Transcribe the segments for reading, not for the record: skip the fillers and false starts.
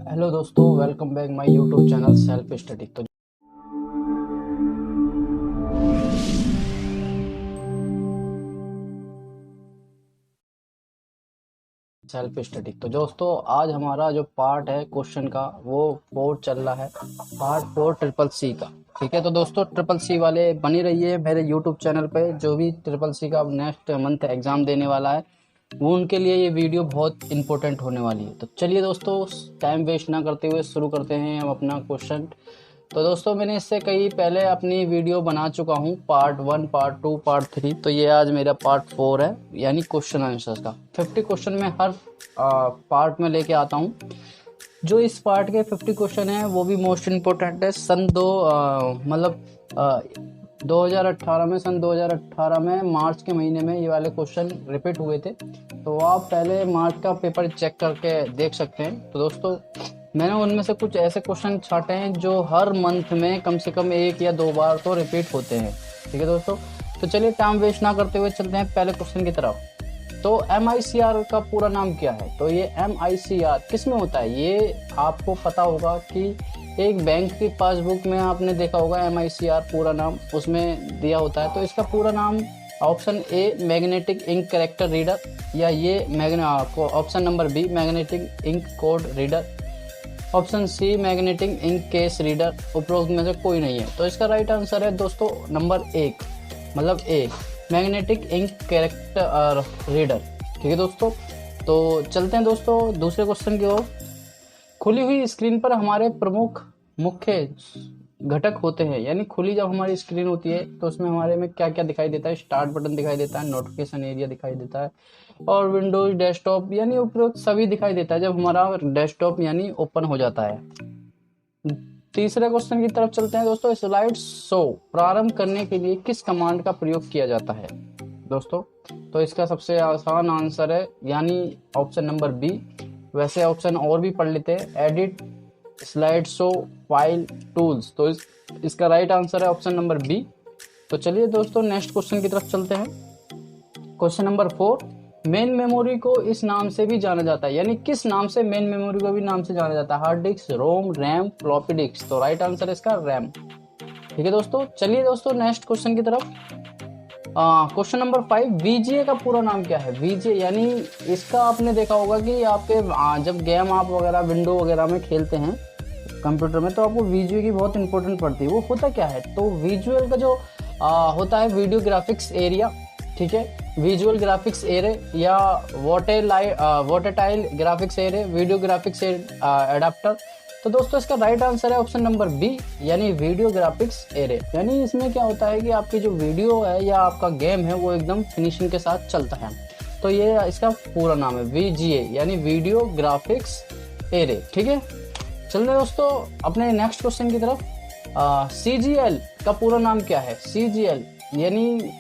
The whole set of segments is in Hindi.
हेलो दोस्तों, welcome back my YouTube channel self study. तो दोस्तों आज हमारा जो पार्ट है क्वेश्चन का वो 4 चल रहा है, पार्ट 4 ट्रिपल सी का। ठीक है, तो दोस्तों ट्रिपल सी वाले बनी रहिए मेरे यूट्यूब चैनल पे। जो भी ट्रिपल सी का नेक्स्ट मंथ एग्जाम देने वाला है वो उनके लिए ये वीडियो बहुत इंपॉर्टेंट होने वाली है। तो चलिए दोस्तों, टाइम वेस्ट ना करते हुए शुरू करते हैं हम अपना क्वेश्चन। तो दोस्तों मैंने इससे कई पहले अपनी वीडियो बना चुका हूँ, पार्ट 1, पार्ट 2, पार्ट 3। तो ये आज मेरा पार्ट 4 है, यानी क्वेश्चन आंसर्स का 50 क्वेश्चन में हर पार्ट में लेके आता हूँ। जो इस पार्ट के 50 क्वेश्चन हैं वो भी मोस्ट इम्पोर्टेंट है। 2018 में मार्च के महीने में ये वाले क्वेश्चन रिपीट हुए थे। तो आप पहले मार्च का पेपर चेक करके देख सकते हैं। तो दोस्तों मैंने उनमें से कुछ ऐसे क्वेश्चन छांटे हैं जो हर मंथ में कम से कम 1 या 2 बार तो रिपीट होते हैं। ठीक है दोस्तों, तो चलिए टाइम वेस्ट ना करते हुए चलते हैं पहले क्वेश्चन की तरफ। तो MICR का पूरा नाम क्या है? तो ये MICR किस में होता है? ये आपको पता होगा कि एक बैंक की पासबुक में आपने देखा होगा MICR पूरा नाम उसमें दिया होता है। तो इसका पूरा नाम option A magnetic ink character reader, या ये option number B magnetic ink code reader, option C magnetic ink case reader, उपरोक्त में से कोई नहीं है। तो इसका राइट आंसर है दोस्तों नंबर 1, मतलब A magnetic ink character reader. ठीक है दोस्तों, तो चलते हैं दोस्तों दूसरे क्वेश्चन की ओर। खुली हुई स्क्रीन पर हमारे प्रमुख मुख्य घटक होते हैं, यानी खुली जब हमारी स्क्रीन होती है तो उसमें हमारे में क्या क्या दिखाई देता है? स्टार्ट बटन दिखाई देता है, नोटिफिकेशन एरिया दिखाई देता है, और विंडोज डेस्कटॉप यानी उपरोक्त सभी दिखाई देता है जब हमारा डेस्कटॉप यानी ओपन हो जाता है। तीसरे क्वेश्चन की तरफ चलते हैं दोस्तों। स्लाइड शो प्रारंभ करने के लिए किस कमांड का प्रयोग किया जाता है दोस्तों? तो इसका सबसे आसान आंसर है यानी ऑप्शन नंबर बी। वैसे ऑप्शन और भी पढ़ लेते हैं, edit slide show file tools. तो इसका राइट आंसर है ऑप्शन नंबर बी। तो चलिए दोस्तों नेक्स्ट क्वेश्चन की तरफ चलते हैं। क्वेश्चन नंबर 4, मेन मेमोरी को इस नाम से भी जाना जाता है, यानी किस नाम से मेन मेमोरी को भी नाम से जाना जाता है? हार्ड डिस्क, रोम, रैम, फ्लॉपी डिस्क। तो राइट आंसर है इसका रैम। ठीक है दोस्तों, चलिए दोस्तों नेक्स्ट क्वेश्चन की तरफ। क्वेश्चन नंबर 5, VGA का पूरा नाम क्या है? VGA यानी इसका आपने देखा होगा कि आपके जब गेम आप वगैरह विंडो वगैरह में खेलते हैं कंप्यूटर में, तो आपको VGA की बहुत इंपॉर्टेंट पड़ती है। वो होता क्या है? तो विजुअल का जो होता है वीडियो ग्राफिक्स एरिया, ठीक है, विजुअल ग्राफिक्स एरे या volatile graphics array, video graphics adapter. तो दोस्तों इसका राइट आंसर है ऑप्शन नंबर बी, यानी वीडियो ग्राफिक्स एरे। यानी इसमें क्या होता है कि आपकी जो वीडियो है या आपका गेम है वो एकदम फिनिशिंग के साथ चलता है। तो ये इसका पूरा नाम है VGA, यानी वीडियो ग्राफिक्स एरे। ठीक है, चलते हैं दोस्तों अपने नेक्स्ट क्वेश्चन की तरफ। CGL का पूरा नाम क्या है? CGL यानी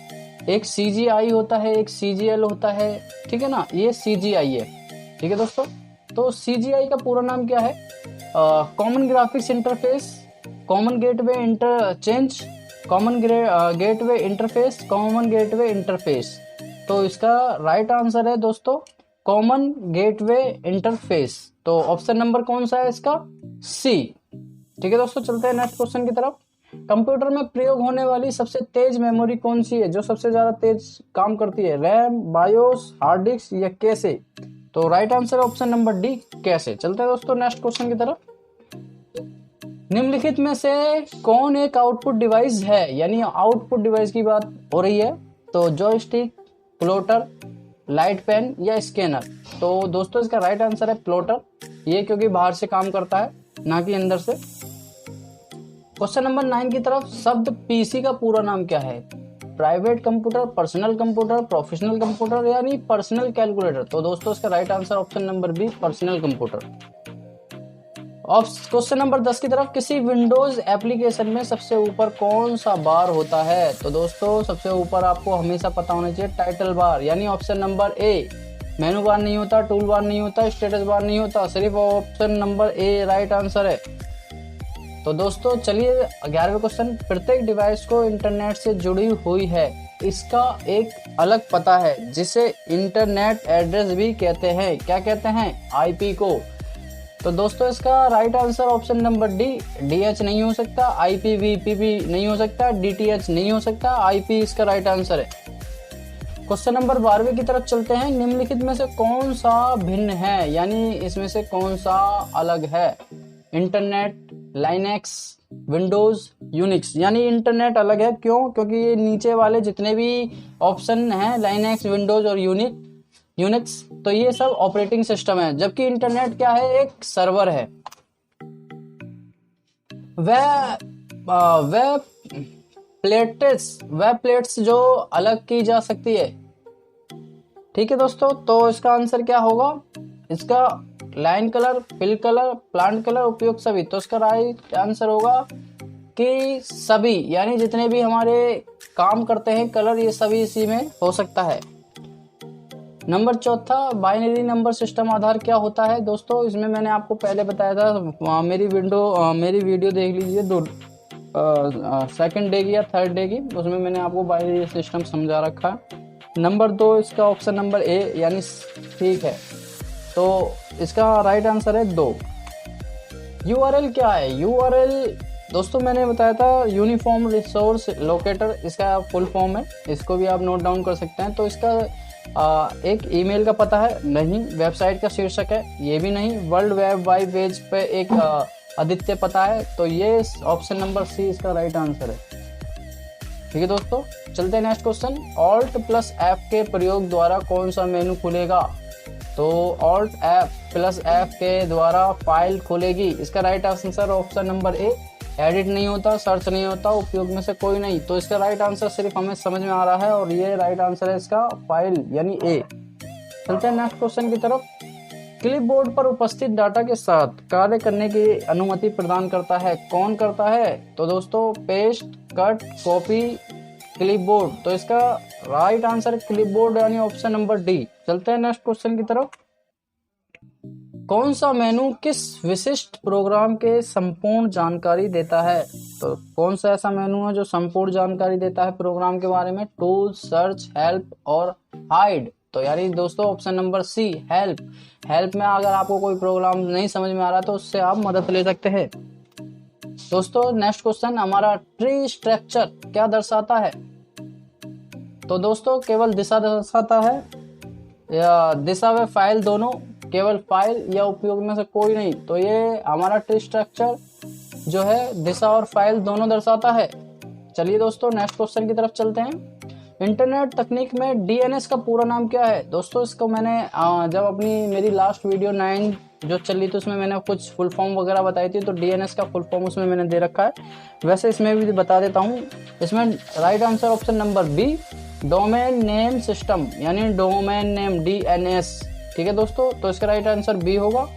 एक CGI होता है, एक CGL होता है, ठीक है ना, ये CGI है। ठीक है दोस्तों, तो CGI का पूरा नाम क्या है? Common graphics interface, common gateway interchange, common gateway interface, common gateway interface. तो इसका राइट आंसर है दोस्तों कॉमन गेटवे इंटरफेस। तो ऑप्शन नंबर कौन सा है इसका? सी। ठीक है दोस्तों, चलते हैं नेक्स्ट क्वेश्चन की तरफ। कंप्यूटर में प्रयोग होने वाली सबसे तेज मेमोरी कौन सी है, जो सबसे ज्यादा तेज काम करती है? रैम, बायोस, हार्ड डिस्क या कैसे? तो right answer option number D, कैसे। चलते हैं दोस्तों नेक्स्ट क्वेश्चन की तरफ। निम्नलिखित में से कौन एक आउटपुट डिवाइस है? यानी आउटपुट डिवाइस की बात हो रही है। तो जॉयस्टिक, प्लॉटर, लाइट पेन या स्कैनर। तो दोस्तों इसका राइट आंसर है प्लॉटर, ये क्योंकि बाहर से काम करता है ना कि अंदर से। क्वेश्चन नंबर 9 की तरफ। शब्द PC का पूरा नाम क्या है? Private computer, personal computer, professional computer यानी पर्सनल कैलकुलेटर। तो दोस्तों इसका right answer option number B, personal computer. Question number 10 की तरफ। किसी विंडोज एप्लीकेशन में सबसे ऊपर कौन सा बार होता है? तो दोस्तों सबसे ऊपर आपको हमेशा पता होना चाहिए टाइटल बार, यानी ऑप्शन नंबर ए। मेनू बार नहीं होता, टूल बार नहीं होता, स्टेटस बार नहीं होता, सिर्फ ऑप्शन नंबर ए राइट आंसर है। तो दोस्तों चलिए 11वें क्वेश्चन। प्रत्येक डिवाइस को इंटरनेट से जुड़ी हुई है, इसका एक अलग पता है जिसे इंटरनेट एड्रेस भी कहते हैं। क्या कहते हैं? IP को। तो दोस्तों इसका right answer option number D, DH नहीं हो सकता, IPv4 नहीं हो सकता, DTH नहीं हो सकता, IP इसका राइट आंसर है। क्वेश्चन नंबर 12वें की तरफ चलते हैं। निम्नलिखित में से कौन सा भिन्न है, यानी इसमें से कौन सा अलग है? Internet, Linux, Windows, Unix. यानी इंटरनेट अलग है, क्यों? क्योंकि ये नीचे वाले जितने भी ऑप्शन हैं, लाइनेक्स, विंडोज और यूनिक्स, तो ये सब ऑपरेटिंग सिस्टम है, जबकि इंटरनेट क्या है? एक सर्वर है। वेब प्लेट्स जो अलग की जा सकती है। ठीक है दोस्तों, तो इसका आंसर क्या होगा? इसका line colour, fill colour, plant colour, उपयोग सभी। तो इसका राइट आंसर होगा कि सभी, यानी जितने भी हमारे काम करते हैं कलर, ये सभी इसी में हो सकता है। नंबर 4, बाइनरी नंबर सिस्टम आधार क्या होता है? दोस्तों इसमें मैंने आपको पहले बताया था, मेरी वीडियो देख लीजिए, सेकंड डे की या थर्ड डे की, उसमें मैंने आपको बाइनरी सिस्टम समझा रखा है। नंबर 2 इसका ऑप्शन नंबर ए, यानी ठीक है। तो इसका राइट आंसर है 2। URL क्या है? URL दोस्तों मैंने बताया था, यूनिफॉर्म रिसोर्स लोकेटर इसका फुल फॉर्म है, इसको भी आप नोट डाउन कर सकते हैं। तो इसका एक ईमेल का पता है? नहीं। वेबसाइट का शीर्षक है? ये भी नहीं। वर्ल्ड वेब वाइड पेज पे एक आदित्य पता है? तो ये ऑप्शन नंबर सी इसका राइट आंसर है। ठीक है दोस्तों, चलते हैं नेक्स्ट क्वेश्चन। Alt+F के प्रयोग द्वारा कौन सा मेनू खुलेगा? तो Alt+F के द्वारा फाइल खुलेगी। इसका राइट आंसर ऑप्शन नंबर ए, एडिट नहीं होता, सर्च नहीं होता, उपयोग में से कोई नहीं। तो इसका राइट आंसर सिर्फ हमें समझ में आ रहा है, और ये राइट आंसर है इसका फाइल, यानी ए। चलते हैं नेक्स्ट क्वेश्चन की तरफ। क्लिपबोर्ड पर उपस्थित डाटा के साथ कार्य करने की अनुमति प्रदान करता है, कौन करता है? तो दोस्तों पेस्ट, कट, कॉपी, क्लिपबोर्ड। तो इसका राइट आंसर क्लिपबोर्ड, यानी ऑप्शन नंबर डी। चलते हैं नेक्स्ट क्वेश्चन की तरफ। कौन सा मेनू किस विशिष्ट प्रोग्राम के संपूर्ण जानकारी देता है? तो कौन सा ऐसा मेनू है जो संपूर्ण जानकारी देता है प्रोग्राम के बारे में? टूल्स, सर्च, हेल्प और हाइड। तो यानी दोस्तों ऑप्शन नंबर सी, हेल्प में अगर आपको कोई प्रोग्राम नहीं समझ में आ रहा तो उससे आप मदद ले सकते हैं। दोस्तों नेक्स्ट क्वेश्चन हमारा, ट्री स्ट्रक्चर क्या दर्शाता है? तो दोस्तों केवल दिशा दर्शाता है, या दिशा व फाइल दोनों, केवल फाइल, या उपयोग में से कोई नहीं। तो ये हमारा ट्री स्ट्रक्चर जो है दिशा और फाइल दोनों दर्शाता है। चलिए दोस्तों नेक्स्ट क्वेश्चन की तरफ चलते हैं। इंटरनेट तकनीक में DNS का पूरा नाम क्या है? दोस्तों इसको मैंने जब मेरी लास्ट वीडियो 9 जो चली थी उसमें मैंने कुछ फुल फॉर्म वगैरह बताई थी, तो DNS का फुल फॉर्म उसमें मैंने दे रखा है। वैसे इसमें भी बता देता हूँ। इसमें right answer option number B, domain name system, यानी डोमेन नेम, DNS। ठीक है दोस्तों, तो इसका राइट आंसर बी होगा।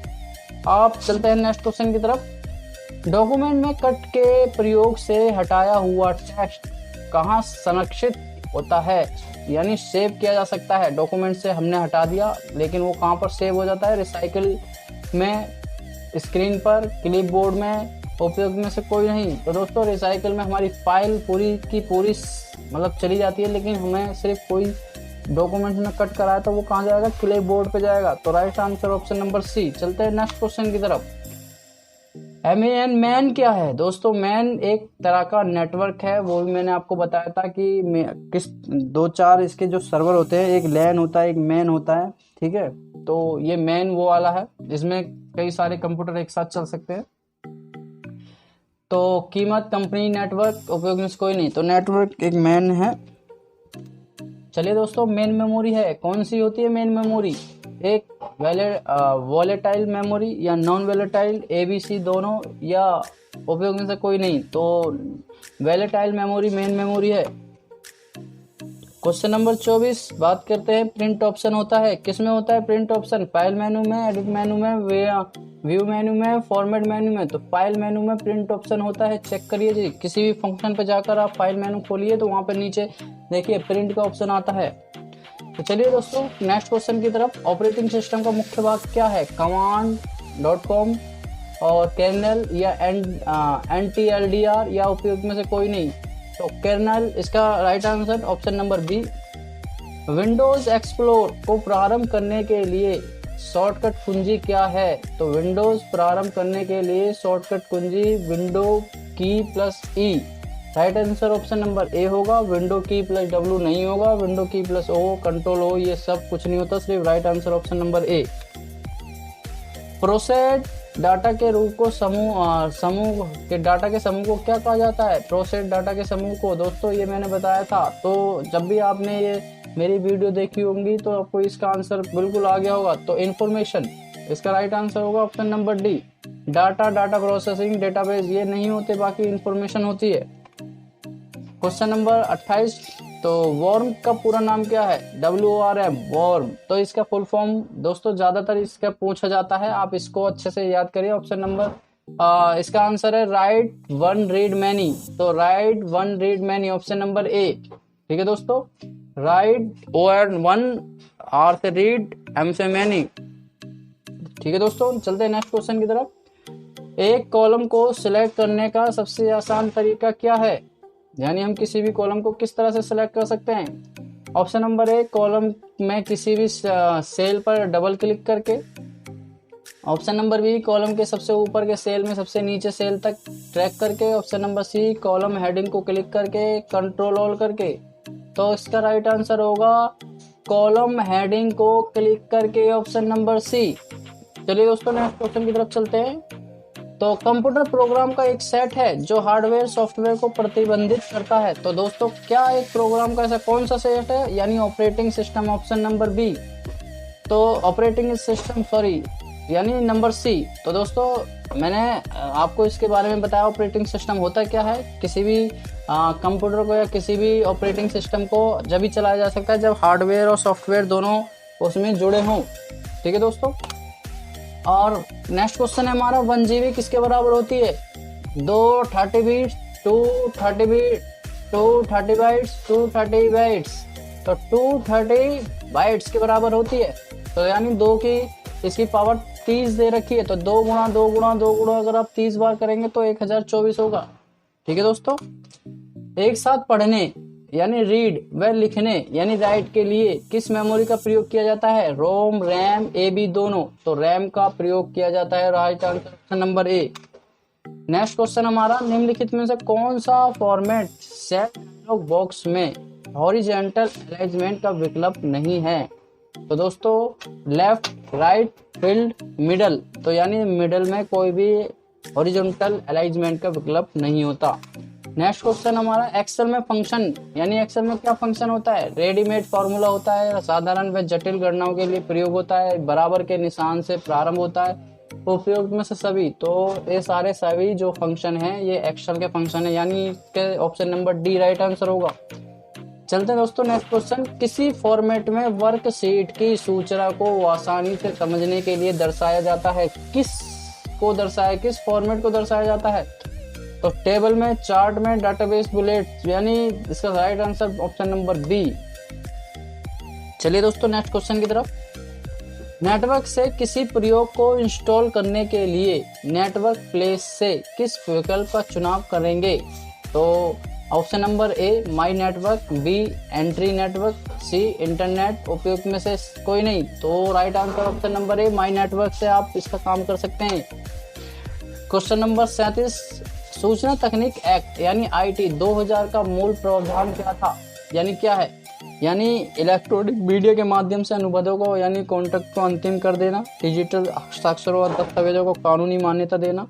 आप चलते हैं नेक्स्ट क्वेश्चन की तरफ। डॉक्यूमेंट में कट के प्रयोग से हटाया हुआ टेक्स्ट कहाँ संरक्षित होता है, यानी सेव किया जा सकता है? डॉक्यूमेंट से हमने हटा दिया, लेकिन वो कहाँ पर सेव हो जाता है? रिसाइकिल में, स्क्रीन पर, क्लिपबोर्ड में, उपयोग में से कोई नहीं। तो दोस्तों रिसाइकिल में हमारी फाइल पूरी की पूरी मतलब चली जाती है, लेकिन हमें सिर्फ कोई डॉक्यूमेंट में कट कराया तो वो कहाँ जाएगा? क्लिपबोर्ड पे जाएगा। तो right answer option number C. चलते हैं नेक्स्ट क्वेश्चन की तरफ। मैन क्या है? दोस्तों मैन एक तरह का नेटवर्क है, वो भी मैंने आपको बताया था कि किस 2-4 इसके जो सर्वर होते हैं, एक लैन होता है, एक मैन होता है। ठीक है, तो ये मैन वो वाला है जिसमें कई सारे कंप्यूटर एक साथ चल सकते हैं। तो कीमत, कंपनी, नेटवर्क, उपयोग में से कोई नहीं। तो नेटवर्क एक मैन है। चलिए दोस्तों, मेन मेमोरी है, कौन सी होती है मेन मेमोरी? एक वॉलेटाइल मेमोरी या नॉन वॉलेटाइल, ABC दोनों, या उपयोग में से कोई नहीं। तो वॉलेटाइल मेमोरी मेन मेमोरी है। क्वेश्चन नंबर 24 बात करते हैं। प्रिंट ऑप्शन होता है, किसमें होता है प्रिंट ऑप्शन? फाइल मेनू में, एडिट मेनू में, व्यू मेनू में, फॉर्मेट मेनू में। तो फाइल मेनू में प्रिंट ऑप्शन होता है। चेक करिए जी, किसी भी फंक्शन पे जाकर आप फाइल मेनू खोलिए तो वहां पे नीचे देखिए प्रिंट का ऑप्शन आता है। तो चलिए दोस्तों नेक्स्ट क्वेश्चन की तरफ। ऑपरेटिंग सिस्टम का मुख्य भाग क्या है? कमांड.com और कर्नेल या NTLDR, या उपयोग में से कोई नहीं। तो कर्नेल इसका right answer option number B. Windows explore को प्रारंभ करने के लिए शॉर्टकट कुंजी क्या है? तो विंडोज प्रारंभ करने के लिए शॉर्टकट कुंजी विंडो की प्लस ई। राइट आंसर ऑप्शन नंबर ए होगा। विंडो की प्लस डब्ल्यू नहीं होगा, विंडो की प्लस ओ, कंट्रोल ओ, ये सब कुछ नहीं होता, सिर्फ राइट आंसर ऑप्शन नंबर ए। प्रोसेस डाटा के रूप को समूह के डाटा के समूह को क्या कहा जाता है? प्रोसेस डाटा के समूह को दोस्तों ये मैंने बताया था। तो जब भी आपने ये मेरी वीडियो देखी होंगी तो आपको इसका आंसर बिल्कुल आ गया होगा। तो इंफॉर्मेशन, इसका राइट आंसर होगा option number D. Data, data processing, database ये नहीं होते, बाकी इंफॉर्मेशन होती है। क्वेश्चन नंबर 28, तो वॉर्म का पूरा नाम क्या है? WORM, worm. तो इसका फुल फॉर्म दोस्तों ज्यादातर इसका पूछा जाता है, आप इसको अच्छे से याद करिए। ऑप्शन नंबर इसका आंसर है राइट वन रीड मैनी। तो right one read many option number ए। ठीक है दोस्तों, राइट वन, आर से रीड, एम से मैनी। ठीक है दोस्तों, चलते हैं नेक्स्ट क्वेश्चन की तरफ। एक कॉलम को सिलेक्ट करने का सबसे आसान तरीका क्या है? यानी हम किसी भी कॉलम को किस तरह से सिलेक्ट कर सकते हैं? ऑप्शन नंबर ए, कॉलम में किसी भी सेल पर डबल क्लिक करके। ऑप्शन नंबर बी, कॉलम के सबसे ऊपर के सेल में सबसे नीचे सेल तक ट्रैक करके। Option number C, column heading को क्लिक करके, कंट्रोल ऑल करके। तो इसका राइट आंसर होगा कॉलम हेडिंग को क्लिक करके, ऑप्शन नंबर सी। चलिए दोस्तों नेक्स्ट क्वेश्चन की तरफ चलते हैं। तो कंप्यूटर प्रोग्राम का एक सेट है जो हार्डवेयर सॉफ्टवेयर को प्रतिबंधित करता है। तो दोस्तों क्या एक प्रोग्राम का ऐसा कौन सा सेट है? यानी operating system, option number B. तो ऑपरेटिंग सिस्टम, सॉरी, यानी नंबर सी। तो दोस्तों मैंने आपको इसके बारे में बताया ऑपरेटिंग सिस्टम होता क्या है। किसी भी कंप्यूटर को या किसी भी ऑपरेटिंग सिस्टम को जब भी चलाया जा सकता है जब हार्डवेयर और सॉफ्टवेयर दोनों उसमें जुड़े हों। ठीक है दोस्तों, और नेक्स्ट क्वेश्चन है हमारा, 1 GB किसके बराबर होती है? 2 30 बिट्स, 2 30 बिट्स, 2 30 बाइट्स, 2 30 बाइट्स। तो 230 बाइट्स के बराबर होती है। तो यानी 2 की इसकी पावर 30 दे रखी है, तो 2 गुणा 2 गुणा 2 गुणा अगर आप 30 बार करेंगे तो 1024 होगा। ठीक है दोस्तों, एक साथ पढ़ने यानी रीड व लिखने यानी राइट के लिए किस मेमोरी का प्रयोग किया जाता है? रोम, रैम, AB दोनों। तो रैम का प्रयोग किया जाता है, राइट आंसर ऑप्शन नंबर ए। नेक्स्ट क्वेश्चन हमारा, निम्नलिखित में से कौन सा फॉर्मेट सेट डायलॉग बॉक्स में हॉरिजॉन्टल अरेंजमेंट का विकल्प नहीं है? तो दोस्तों लेफ्ट, राइट, फील्ड, मिडल। तो यानी मिडल में कोई भी हॉरिजॉन्टल अरेंजमेंट का विकल्प नहीं होता। नेक्स्ट क्वेश्चन हमारा, एक्सेल में फंक्शन यानी एक्सेल में क्या फंक्शन होता है? रेडीमेड फॉर्मूला होता है, साधारण व जटिल गणनाओं के लिए प्रयोग होता है, बराबर के निशान से प्रारंभ होता है, उपयोग में से सभी। तो ये सारे सभी जो फंक्शन हैं ये एक्सेल के फंक्शन है, यानी के option number D right answer होगा। चलते हैं दोस्तों नेक्स्ट क्वेश्चन, किसी फॉर्मेट में वर्कशीट की सूचना को आसानी से समझने के लिए दर्शाया जाता है? किस फॉर्मेट को दर्शाया जाता है? तो टेबल में, चार्ट में, डाटाबेस, बुलेट, यानी इसका right answer option number B. चलिए दोस्तों नेक्स्ट क्वेश्चन की तरफ। नेटवर्क से किसी प्रयोग को इंस्टॉल करने के लिए नेटवर्क प्लेस से किस विकल्प का चुनाव करेंगे? तो option number A my network, B entry network, C internet, उपयोग में से कोई नहीं। तो right answer option number A my network से आप इसका काम कर सकते हैं। क्वेश्चन नंबर 37, सूचना तकनीक एक्ट यानी IT 2000 का मूल प्रावधान क्या था? यानी क्या है? यानी इलेक्ट्रॉनिक मीडिया के माध्यम से अनुबंधों को यानी कॉन्ट्रैक्ट को अंतिम कर देना, डिजिटल हस्ताक्षरों और दस्तावेजों को कानूनी मान्यता देना,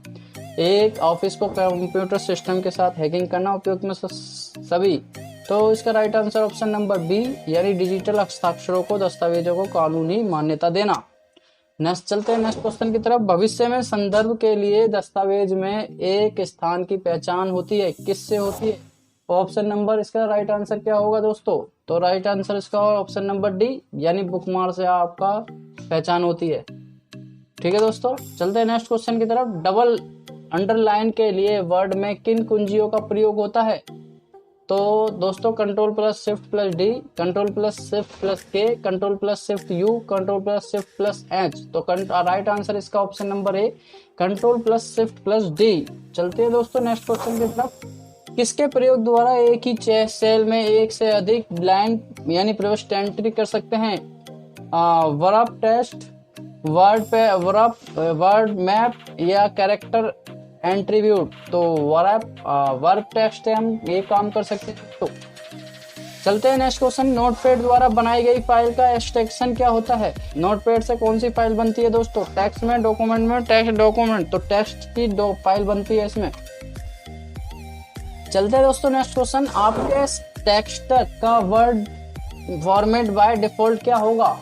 एक ऑफिस को कंप्यूटर सिस्टम के साथ हैकिंग करना, उपयोग में सभी। तो इसका right answer option number B, यानी डिजिटल हस्ताक्षरों को दस्तावेजों को कानूनी मान्यता देना। नेक्स्ट चलते हैं नेक्स्ट क्वेश्चन की तरफ। भविष्य में संदर्भ के लिए दस्तावेज में एक स्थान की पहचान होती है, किससे होती है? ऑप्शन नंबर इसका राइट आंसर क्या होगा दोस्तों? तो राइट आंसर इसका ऑप्शन नंबर डी, यानी बुकमार्क से आपका पहचान होती है। ठीक है दोस्तों, चलते हैं नेक्स्ट क्वेश्चन की तरफ। डबल अंडरलाइन के लिए वर्ड में किन कुंजियों का प्रयोग होता है? तो दोस्तों control plus shift plus D, control plus shift plus K, control plus shift U, control plus shift plus H. तो राइट आंसर इसका option number A, control plus shift plus D. चलते हैं दोस्तों नेक्स्ट क्वेश्चन की तरफ। किसके प्रयोग द्वारा एक ही सेल में एक से अधिक ब्लाइंड यानी प्रविष्टि एंट्री कर सकते हैं? वर्ब टेस्ट, वर्ड पे वर्ड मैप या कैरेक्टर एट्रीब्यूट, तो वर्ब टेक्स्ट से हम ये काम कर सकते हैं। तो चलते हैं नेक्स्ट क्वेश्चन। नोटपैड द्वारा बनाई गई फाइल का एक्सटेंशन क्या होता है? नोटपैड से कौन सी फाइल बनती है दोस्तों? टेक्स्ट में, डॉक्यूमेंट में, टेक्स्ट डॉक्यूमेंट, तो टेक्स्ट की दो फाइल बनती है इसमें। चलते हैं दोस्तों नेक्स्ट क्वेश्चन। आपके टेक्स्ट का वर्ड फॉर्मेट बाय डिफॉल्ट क्या होगा?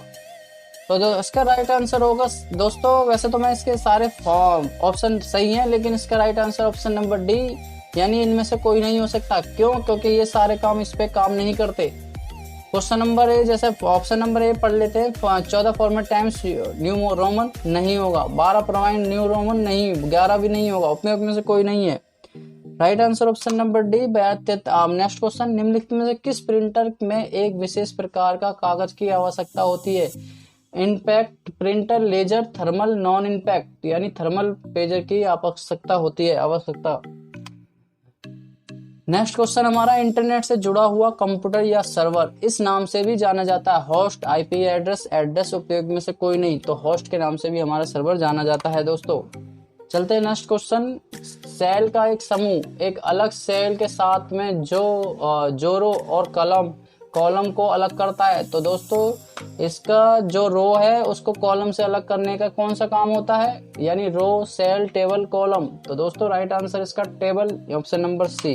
तो इसका राइट आंसर होगा दोस्तों, वैसे तो मैं इसके सारे ऑप्शन सही हैं, लेकिन इसका right answer option number D, यानी इनमें से कोई नहीं हो सकता। क्यों? क्योंकि ये सारे काम इस पे काम नहीं करते। क्वेश्चन नंबर ए, जैसे ऑप्शन नंबर ए पढ़ लेते हैं। 14 फॉर्मेट टाइम्स न्यू रोमन नहीं होगा, 12 प्रोवाइड न्यू रोमन नहीं, 11 भी नहीं होगा, उपयोग में से कोई नहीं है। Right answer option number D. Next question, निम्नलिखित में से किस प्रिंटर में एक विशेष प्रकार का कागज की आवश्यकता होती है? Impact printer, laser, thermal, non impact, यानी थर्मल पेजर की आवश्यकता होती है, आवश्यकता। नेक्स्ट क्वेश्चन हमारा, इंटरनेट से जुड़ा हुआ कंप्यूटर या सर्वर इस नाम से भी जाना जाता है? होस्ट, आईपी एड्रेस, एड्रेस, उपयोग में से कोई नहीं, तो होस्ट के नाम से भी हमारा सर्वर जाना जाता है दोस्तों। चलते हैं नेक्स्ट क्वेश्चन। सेल का एक समूह एक अलग सेल के साथ में जो जोरो और कॉलम को अलग करता है, तो दोस्तों इसका जो रो है उसको कॉलम से अलग करने का कौन सा काम होता है? यानी रो, सेल, टेबल, कॉलम, तो दोस्तों राइट आंसर इसका टेबल, ऑप्शन नंबर सी।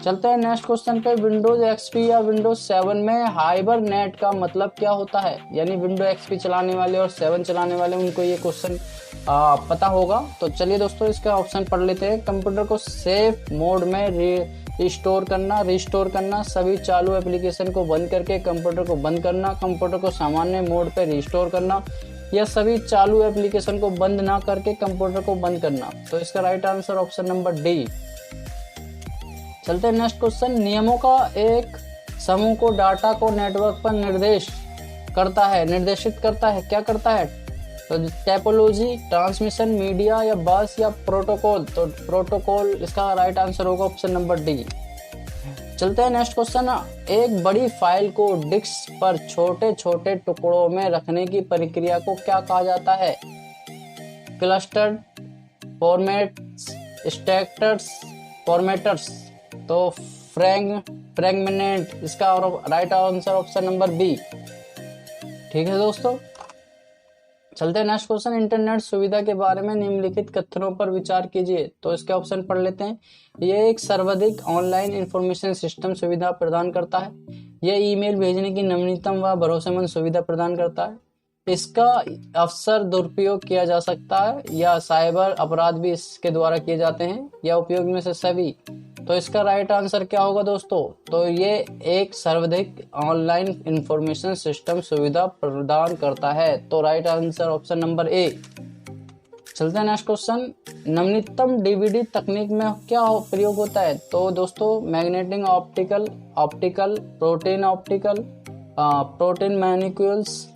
चलते हैं नेक्स्ट क्वेश्चन पे। विंडोज एक्सपी या विंडोज 7 में हाइबरनेट का मतलब क्या होता है? यानी विंडो एक्सपी चलाने वाले और 7 चलाने वाले, उनको ये क्वेश्चन पता होगा। तो चलिए दोस्तों इसका ऑप्शन पढ़ लेते हैं। कंप्यूटर को सेफ मोड में रिस्टोर करना, सभी चालू एप्लीकेशन को बंद करके कंप्यूटर को बंद करना, कंप्यूटर को सामान्य मोड पे रिस्टोर करना, या सभी चालू एप्लीकेशन को बंद ना करके कंप्यूटर को बंद करना, तो इसका right answer option number D. चलते हैं नेक्स्ट क्वेश्चन। नियमों का एक समूह को डाटा को नेटवर्क पर निर्देशित करता है, क्या करता है? तो टोपोलॉजी, ट्रांसमिशन, मीडिया, या बस, या प्रोटोकॉल, तो प्रोटोकॉल इसका राइट आंसर होगा ऑप्शन नंबर डी। चलते हैं नेक्स्ट क्वेश्चन। एक बड़ी फाइल को डिस्क पर छोटे छोटे टुकड़ों में रखने की प्रक्रिया को क्या कहा जाता है? क्लस्टर्ड फॉर्मेट्स, स्टैक्टर्स, फॉर्मेटर्स, तो फ्रैगमेंट, इसका right answer option number B. ठीक है दोस्तों, चलते हैं नेक्स्ट क्वेश्चन। इंटरनेट सुविधा के बारे में निम्नलिखित कथनों पर विचार कीजिए, तो इसके ऑप्शन पढ़ लेते हैं। यह एक सर्वाधिक ऑनलाइन इंफॉर्मेशन सिस्टम सुविधा प्रदान करता है। यह ईमेल भेजने की नवीनतम व भरोसेमंद सुविधा प्रदान करता है। इसका अवसर दुरुपयोग किया जा सकता है, या साइबर अपराध भी इसके द्वारा किए जाते हैं, या उपयोग में से सभी, तो इसका राइट आंसर क्या होगा दोस्तों? तो ये एक सर्वाधिक ऑनलाइन इंफॉर्मेशन सिस्टम सुविधा प्रदान करता है, तो राइट आंसर ऑप्शन नंबर ए। चलते हैं नेक्स्ट क्वेश्चन। नवीनतम डीवीडी तकनीक में क्या प्रयोग होता है? तो दोस्तों मैग्नेटिक ऑप्टिकल, प्रोटीन मैनिक्यूल्स,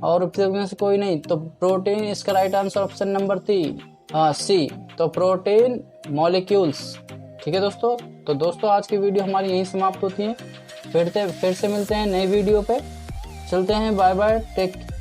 और उपयोग में से कोई नहीं, तो प्रोटीन, इसका right answer option number C, तो प्रोटीन मॉलिक्यूल्स। ठीक है दोस्तों, तो दोस्तों आज की वीडियो हमारी यहीं समाप्त होती है। फिर से मिलते हैं नई वीडियो पे। चलते हैं, बाय बाय, टेक